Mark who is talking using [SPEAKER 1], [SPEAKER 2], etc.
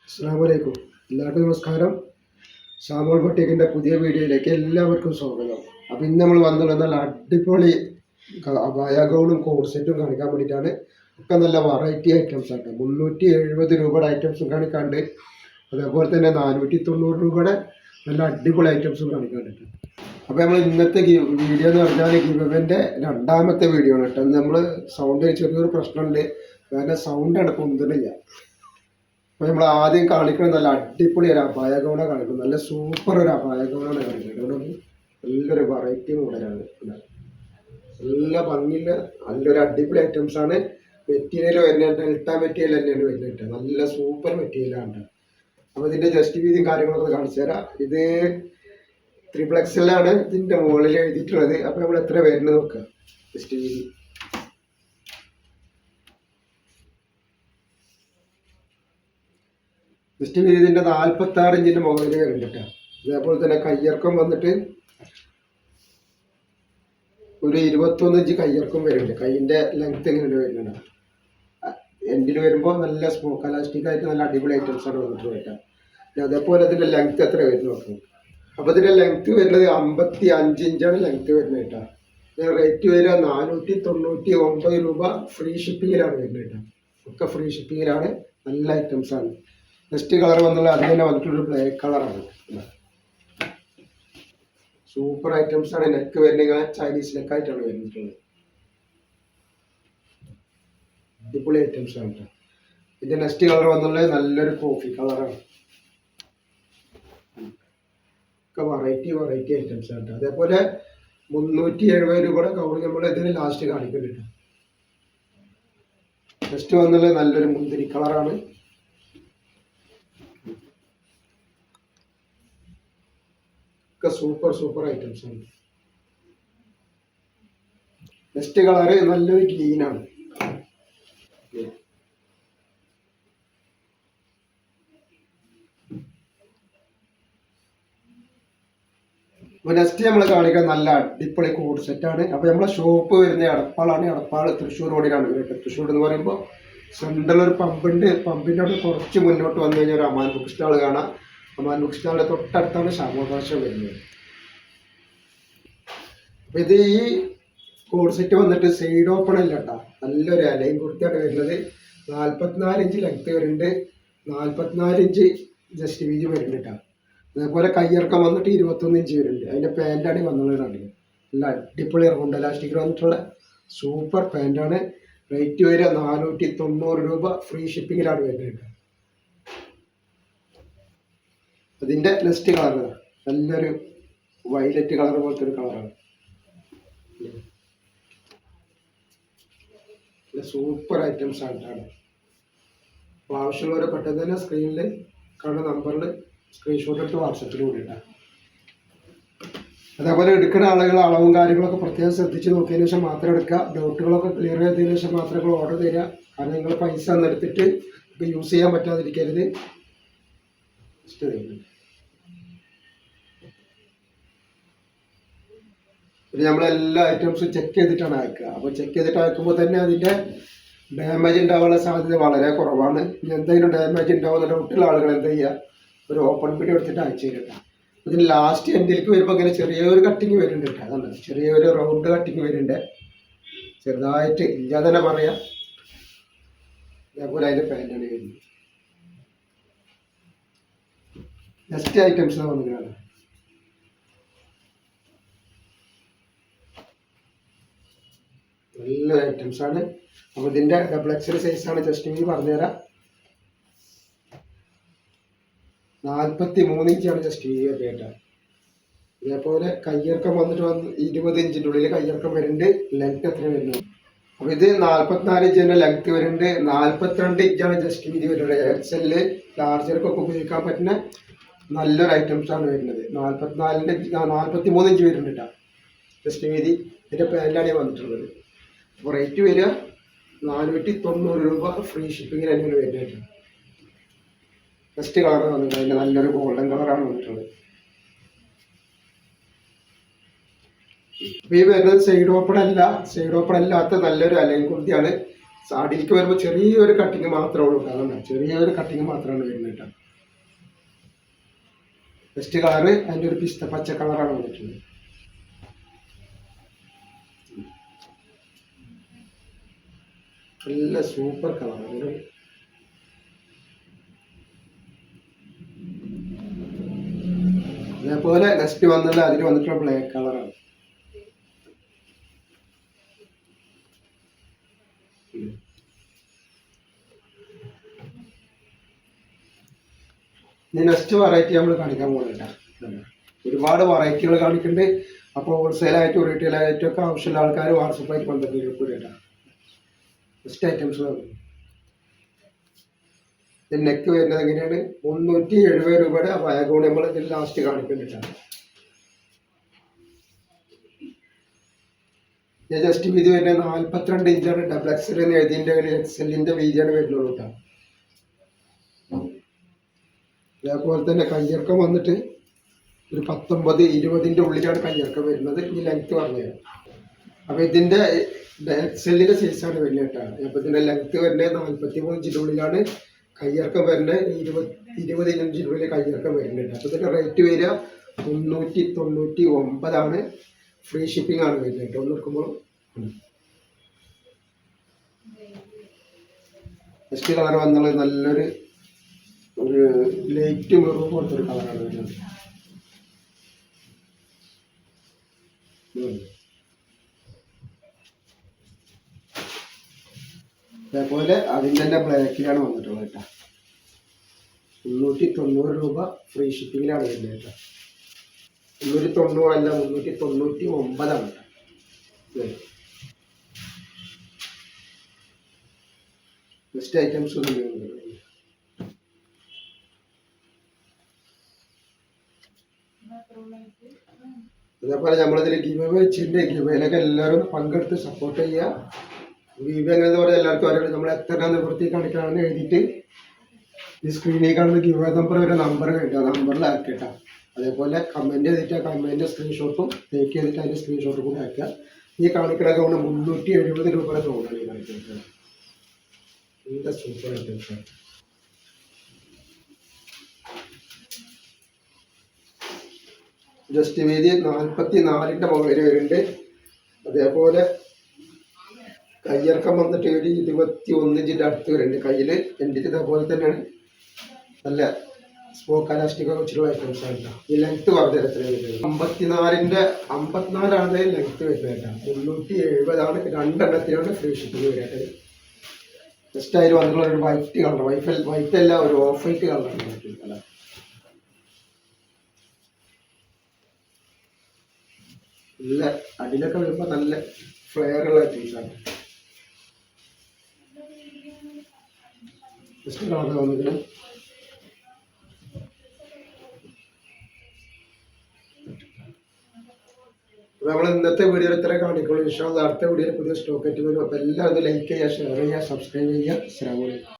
[SPEAKER 1] അസ്സലാമു അലൈക്കും. എല്ലാവർക്കും നമസ്കാരം. ഷാമോൾ ബൊട്ടീക്കിൻ്റെ പുതിയ വീഡിയോയിലേക്ക് എല്ലാവർക്കും സ്വാഗതം. അപ്പോൾ ഇന്ന് നമ്മൾ വന്നിട്ടുള്ള നല്ല അടിപൊളി അബായ ഗൗണും കോഡ് സെറ്റും കാണിക്കാൻ വേണ്ടിയിട്ടാണ്. ഒക്കെ നല്ല വെറൈറ്റി ഐറ്റംസ് ആട്ടോ. 370 രൂപയുടെ ഐറ്റംസും കാണിക്കാണ്ട്, അതേപോലെ തന്നെ 490 രൂപയുടെ നല്ല അടിപൊളി ഐറ്റംസും കാണിക്കാണ്ട്. അപ്പോൾ നമ്മൾ ഇന്നത്തെ വീഡിയോ എന്ന് പറഞ്ഞാൽ ഗിവൻ്റെ രണ്ടാമത്തെ വീഡിയോ ആണ് കേട്ടോ. നമ്മൾ സൗണ്ട് ചെറിയൊരു പ്രശ്നമുണ്ട്, കാരണം സൗണ്ടാണ് പൊന്തുന്നില്ല. അപ്പോൾ നമ്മൾ ആദ്യം കാണിക്കുന്നത് നല്ല അടിപൊളി ഒരു അബായ ഗൗണ കാണിക്കുന്നത്. നല്ല സൂപ്പർ ഒരു അബായ ഗൗണാണ് കാണിക്കുന്നത്. ഇവിടെ നല്ലൊരു വെറൈറ്റി മോഡലാണ്. നല്ല ഭംഗിയുള്ള നല്ലൊരു അടിപൊളി ഐറ്റംസ് ആണ്. മെറ്റീരിയൽ വരുന്നത് ഡെൽറ്റ മെറ്റീരിയൽ തന്നെയാണ് വരുന്നത്. നല്ല സൂപ്പർ മെറ്റീരിയലാണ്. അപ്പോൾ ഇതിൻ്റെ ജസ്റ്റ് വീതിയും കാര്യങ്ങളൊക്കെ കാണിച്ചു തരാം. ഇത് 3XL ഇതിൻ്റെ മുകളിൽ എഴുതിയിട്ടുള്ളത്. അപ്പോൾ നമ്മൾ എത്ര വരുന്നത് നോക്കാം. ജസ്റ്റ് വീതി ഇതിൻ്റെ 46 ഇഞ്ചിൻ്റെ മുകളിൽ വരുന്നുണ്ട്. അതേപോലെ തന്നെ കയ്യിറക്കം വന്നിട്ട് ഒരു 21 ഇഞ്ച് കയ്യിറക്കം വരുന്നുണ്ട്. കൈയിൻ്റെ ലെങ്ത് എങ്ങനെയുണ്ട് വരുന്നുണ്ട്. എൻഡിൽ വരുമ്പോൾ നല്ല സ്മോക്ക് അലാസ്റ്റിക് ആയിട്ട് നല്ല അടിപൊളി ഐറ്റംസ് ആണ് വന്നിട്ട് വരാം. അതേപോലെ ഇതിൻ്റെ ലെങ്ത് എത്ര വരുന്നു നോക്കാം. അപ്പോൾ ഇതിൻ്റെ ലെങ്ത് വരുന്നത് 55 ഇഞ്ചാണ് ലെങ്ത് വരുന്നത് കേട്ടോ. റേറ്റ് വരിക 499 രൂപ. ഫ്രീ ഷിപ്പിങ്ങിലാണ് വരുന്നത് കേട്ടോ. ഒക്കെ ഫ്രീ ഷിപ്പിങ്ങിലാണ്. നല്ല ഐറ്റംസ് ആണ്. നെക്സ്റ്റ് കളർ വന്നുള്ള അത് തന്നെ വന്നിട്ടുള്ളൊരു ബ്ലാക്ക് കളറാണ്. സൂപ്പർ ഐറ്റംസ് ആണ്. നെക്ക് വരുന്ന ചൈനീസ് നെക്കായിട്ടാണ് വരുന്നിട്ടുള്ളത്. അടിപൊളി ഐറ്റംസ് ആണ് കേട്ടോ. ഇതിന്റെ നെക്സ്റ്റ് കളർ വന്നുള്ളത് നല്ലൊരു കോഫി കളറാണ്. ഒക്കെ വെറൈറ്റി ഐറ്റംസ് ആണ്. അതേപോലെ 370 രൂപയുടെ കവർ നമ്മൾ ഇതിന് ലാസ്റ്റ് കാണിക്കുന്നുണ്ട്. നെക്സ്റ്റ് വന്നുള്ളത് നല്ലൊരു മുന്തിരി കളറാണ്. സൂപ്പർ ഐറ്റംസ് ആണ്. നെക്സ്റ്റ് കളറ് നല്ലൊരു ഗ്രീനാണ്. നെക്സ്റ്റ് നമ്മൾ കാണിക്കാൻ നല്ല അടിപൊളി കോഡ് സെറ്റാണ്. അപ്പോൾ നമ്മളെ ഷോപ്പ് വരുന്ന എടപ്പാളാണ്. എടപ്പാൾ തൃശ്ശൂർ റോഡിലാണ് വരുന്നത്. തൃശ്ശൂർ എന്ന് പറയുമ്പോൾ സെൻട്രൽ ഒരു പമ്പുണ്ട്. പമ്പിൻ്റെ അവിടെ കുറച്ച് മുന്നോട്ട് വന്നു കഴിഞ്ഞാൽ ഒരു അമാൻ ബുക്ക് സ്റ്റാൾ കാണാം. അമാൻ ബുക്ക് സ്റ്റാളിൻ്റെ തൊട്ടടുത്താണ് ശാമോദാശം വരുന്നത്. അപ്പോൾ ഇത് ഈ കോഡ് സെറ്റ് വന്നിട്ട് സൈഡ് ഓപ്പൺ അല്ല കേട്ടോ. നല്ലൊരു അലയും കുർത്തിയാണ് വരുന്നത്. 44 ഇഞ്ച് ലെങ്ത് വരുന്നുണ്ട്. 44 ഇഞ്ച് ജസ്റ്റ് വീതി വരുന്നുണ്ട് കേട്ടോ. അതേപോലെ കയ്യിറക്കം വന്നിട്ട് 21 ഇഞ്ച് വരുന്നുണ്ട്. അതിൻ്റെ പാൻറ്റാണ് വന്നുള്ളതാണ്. നല്ല അടിപൊളി റൗണ്ട് എലാസ്റ്റിക് വന്നിട്ടുള്ള സൂപ്പർ പാൻറ്റാണ്. റേറ്റ് വരിക 490 രൂപ. ഫ്രീ ഷിപ്പിങ്ങിലാണ് വരുന്നത്. അതിൻ്റെ നെക്സ്റ്റ് കളർ നല്ലൊരു വയലറ്റ് കളർ പോലത്തെ ഒരു കളറാണ്. സൂപ്പർ ഐറ്റംസ് ആയിട്ടാണ്. അപ്പോൾ ആവശ്യമുള്ളവരെ പെട്ടെന്ന് തന്നെ സ്ക്രീനിൽ കാണുന്ന നമ്പറിൽ സ്ക്രീൻഷോട്ട് എടുത്ത് വാട്സപ്പിൽ കൂടിയിട്ടാണ്. അതേപോലെ എടുക്കുന്ന ആളുകൾ അളവും കാര്യങ്ങളൊക്കെ പ്രത്യേകം ശ്രദ്ധിച്ച് നോക്കിയതിന് ശേഷം മാത്രം എടുക്കുക. ഡൗട്ടുകളൊക്കെ ക്ലിയർ ചെയ്തതിന് ശേഷം മാത്രമേ നിങ്ങൾ ഓർഡർ തരിക. കാരണം നിങ്ങൾ പൈസ എടുത്തിട്ട് ഇപ്പോൾ യൂസ് ചെയ്യാൻ പറ്റാതിരിക്കരുത്. നമ്മളെല്ലാ ഐറ്റംസും ചെക്ക് ചെയ്തിട്ടാണ് അയക്കുക. അപ്പോൾ ചെക്ക് ചെയ്തിട്ട് അയക്കുമ്പോൾ തന്നെ അതിൻ്റെ ഡാമേജ് ഉണ്ടാവാനുള്ള സാധ്യത വളരെ കുറവാണ്. ഇനി എന്തെങ്കിലും ഡാമേജ് ഉണ്ടാവുന്ന ഡൗട്ടുള്ള ആളുകൾ എന്താ ചെയ്യുക, ഒരു ഓപ്പൺ വീഡിയോ എടുത്തിട്ട് അയച്ചു തരട്ടെ. ഇതിന് ലാസ്റ്റ് എൻഡിലേക്ക് വരുമ്പോൾ ഇങ്ങനെ ചെറിയൊരു കട്ടിങ് വരുന്നുണ്ട് കേട്ടോ. അതുകൊണ്ട് ചെറിയൊരു റൗണ്ട് കട്ടിങ് വരുന്നുണ്ട്. ചെറുതായിട്ട് ഇല്ലാതെ തന്നെ പറയാം. അതേപോലെ അതിൻ്റെ പാൻറ്റാണ് വരുന്നത്. നെക്സ്റ്റ് ഐറ്റംസ് വന്നിട്ടാണ് നല്ലൊരു ഐറ്റംസ് ആണ്. അപ്പോൾ ഇതിൻ്റെ XL സൈസാണ്. ജസ്റ്റ് ഇങ്ങനെ പറഞ്ഞുതരാം. 43 ഇഞ്ചാണ് ജസ്റ്റ് ഈ കേട്ടോ. ഇതേപോലെ കയ്യിറക്കം വന്നിട്ട് 20 ഇഞ്ചിൻ്റെ ഉള്ളിൽ കയ്യിറക്കം വരുന്നുണ്ട്. ലെങ്ത് എത്ര വരുന്നത്. അപ്പോൾ ഇത് 44 ഇഞ്ചിൻ്റെ ലെങ്ത് വരുന്നുണ്ട്. 42 ഇഞ്ചാണ് ജസ്റ്റ് വീതി വരുന്നത്. XL ലാർജർക്കൊക്കെ ഉപയോഗിക്കാൻ പറ്റുന്ന നല്ലൊരു ഐറ്റംസ് ആണ് വരുന്നത്. 43 ഇഞ്ച് വരുന്നുണ്ട് കേട്ടോ ജസ്റ്റ് വീതി. ഇതിൻ്റെ പാൻറ്റാണ് വന്നിട്ടുള്ളത്. അപ്പോൾ റേറ്റ് വരിക 490 രൂപ. ഫ്രീ ഷിപ്പിങ്ങിൽ തന്നെയാണ് വരുന്നത്. നെക്സ്റ്റ് കളർ വന്നിട്ടുണ്ട്. അതിൻ്റെ നല്ലൊരു ഗോൾഡൻ കളറാണ് വന്നിട്ടുള്ളത്. അപ്പോൾ ഈ വരുന്നത് സൈഡ് ഓപ്പൺ അല്ലാത്ത നല്ലൊരു അലൈൻ കുർത്തിയാണ്. അടിയിലേക്ക് വരുമ്പോൾ ചെറിയൊരു കട്ടിങ് മാത്രമേ ഉള്ളൂ കേട്ടോ. ചെറിയൊരു കട്ടിങ് മാത്രമാണ് വരുന്നത് കേട്ടോ. ഫസ്റ്റ് കളറ് അതിൻ്റെ ഒരു പിസ്ത പച്ച കളറാണ് വന്നിട്ടുള്ളത്. നല്ല സൂപ്പർ കളറാണ്. അതേപോലെ നെക്സ്റ്റ് വന്നുള്ള അതിൽ വന്നിട്ടുള്ള ബ്ലാക്ക് കളറാണ്. ഇനി നെക്സ്റ്റ് വെറൈറ്റി നമ്മൾ കാണിക്കാൻ പോകുന്നില്ല. ഒരുപാട് വെറൈറ്റികൾ കാണിക്കുന്നുണ്ട്. അപ്പോൾ ഹോൾസെയിലായിട്ടും റീറ്റെയിലായിട്ടും ഒക്കെ ആവശ്യമുള്ള ആൾക്കാർ വാട്സപ്പായിട്ട് ബന്ധപ്പെട്ട് നെക്സ്റ്റ് ഐറ്റംസ് വന്നു. നെക്ക് വരുന്നത് എങ്ങനെയാണ്? 370 രൂപയുടെ വയഗോൺ നമ്മൾ ഇതിൽ ലാസ്റ്റ് കാണിക്കുന്നുണ്ടാണ്. ഞാൻ ജസ്റ്റ് വീതി വരുന്നത് 42 ഇഞ്ചാണ്. ഡബിൾ എക്സൽ എന്ന് എഴുതിൻ്റെ എക്സലിൻ്റെ വീതിയാണ് വരുന്നുള്ളൂ കേട്ടോ. അതേപോലെ തന്നെ കയ്യിറക്കം വന്നിട്ട് ഒരു 19-20ൻ്റെ ഉള്ളിലാണ് കയ്യിറക്കം വരുന്നത്. ഈ ലെങ്ത്ത് പറഞ്ഞു. അപ്പോൾ ഇതിൻ്റെ എക്സലിൻ്റെ സൈസാണ് വരുന്നത് കേട്ടോ. അപ്പോൾ ഇതിൻ്റെ ലെങ്ത്ത് വരുന്നത് 43 ഇഞ്ചിൻ്റെ ഉള്ളിലാണ്. കയ്യിറക്കം വരുന്നത് 20 ഇഞ്ചിൻ്റെ ഉള്ളിൽ കയ്യിറക്കം വരുന്നുണ്ട്. അപ്പോൾ ഇതിൻ്റെ റേറ്റ് വരിക 399. ഫ്രീ ഷിപ്പിംഗ് ആണ് വരുന്നത് കേട്ടോ. ഒന്ന് എടുക്കുമ്പോൾ നെക്സ്റ്റ് കളർ വന്നുള്ളത് നല്ലൊരു ലൈറ്റ് മെറൂൺ പോലത്തെ ഒരു കളറാണ് വരുന്നത്. അതേപോലെ അതിൻ്റെ തന്നെ ബ്ലാക്കിലാണ് വന്നിട്ടുള്ളത് കേട്ടോ. 390 രൂപ ഫ്രീ ഷിപ്പിങ്ങിലാണ് വരുന്നത് കേട്ടോ. 390 അല്ല, 399 കേട്ടോ. നെക്സ്റ്റ് ഐറ്റംസ് അതേപോലെ നമ്മളിതിൽ ഗിവ് അവേ വെച്ചിട്ടുണ്ട്. ഗിവ് അവേയിലൊക്കെ എല്ലാവരും പങ്കെടുത്ത് സപ്പോർട്ട് ചെയ്യുക. ഗിവ് എങ്ങനെയെന്ന് പറഞ്ഞാൽ എല്ലാവർക്കും അറിയാം. നമ്മൾ എത്ര നിവൃത്തി കാണിക്കണമെന്ന് എഴുതിയിട്ട് ഈ സ്ക്രീനിൽ കാണുന്ന ഗിവ് അവേ നമ്പർ ഒരു നമ്പർ കിട്ടുക, നമ്പറിൽ ആക്കിയിട്ടാ. അതേപോലെ കമൻറ്റ് ചെയ്തിട്ട് കമൻറ്റിൻ്റെ സ്ക്രീൻഷോട്ടും ടേക്ക് ചെയ്തിട്ട് അതിൻ്റെ സ്ക്രീൻഷോട്ടും കൂടി ആക്കുക. ഈ കാണിക്കുന്ന ഗൗണ് 370 രൂപയുടെ ഗൗണാണ് ഈ കാണിക്കുന്നത്. എന്താ സൂപ്പർ ഐറ്റംസ്. ജസ്റ്റ് വീതി 44ൻ്റെ മുകളിൽ വരുന്നുണ്ട്. അതേപോലെ കയ്യിറക്കം വന്നിട്ട് ഒരു 21 ഇഞ്ചിൻ്റെ അടുത്ത് വരുന്നുണ്ട് കയ്യിൽ. എൻ്റെ ഇതേപോലെ തന്നെയാണ്. നല്ല സ്പോക്ക് അലാസ്റ്റിക് വെച്ചിട്ടുള്ള ഐറ്റംസ് ആണ് കേട്ടോ. ഈ ലെങ്ത്ത് വളരെ എത്രയാണ്? 54ആണ് ലെങ്ത്ത് വരുന്നത് കേട്ടോ. 370 രണ്ടെണ്ണത്തിനാണ് ഫ്രീ ഷിപ്പിംഗ് വരാറ്. ജസ്റ്റ് അതിൽ വന്നിട്ടുള്ള ഒരു വൈറ്റ് കളർ, വൈറ്റ് അല്ല, ഒരു ഓഫ് വൈറ്റ് കളറാണ് കളർ. നല്ല അടിയിലൊക്കെ വരുമ്പോൾ നല്ല ഫ്ലെയറുള്ള ഐറ്റംസാണ്. ജസ്റ്റ് കളർ വന്നിട്ട് നമ്മൾ ഇന്നത്തെ വീഡിയോയിൽ ഇത്ര കാണിക്കുള്ളൂ. ഇൻഷാ അല്ലാഹ് അടുത്ത വീഡിയോയിൽ പുതിയ സ്റ്റോക്ക് ആയിട്ട് വരും. അപ്പോൾ എല്ലാവരും ലൈക്ക് ചെയ്യുക, ഷെയർ ചെയ്യുക, സബ്സ്ക്രൈബ് ചെയ്യുക. അസ്സലാമു അലൈക്കും.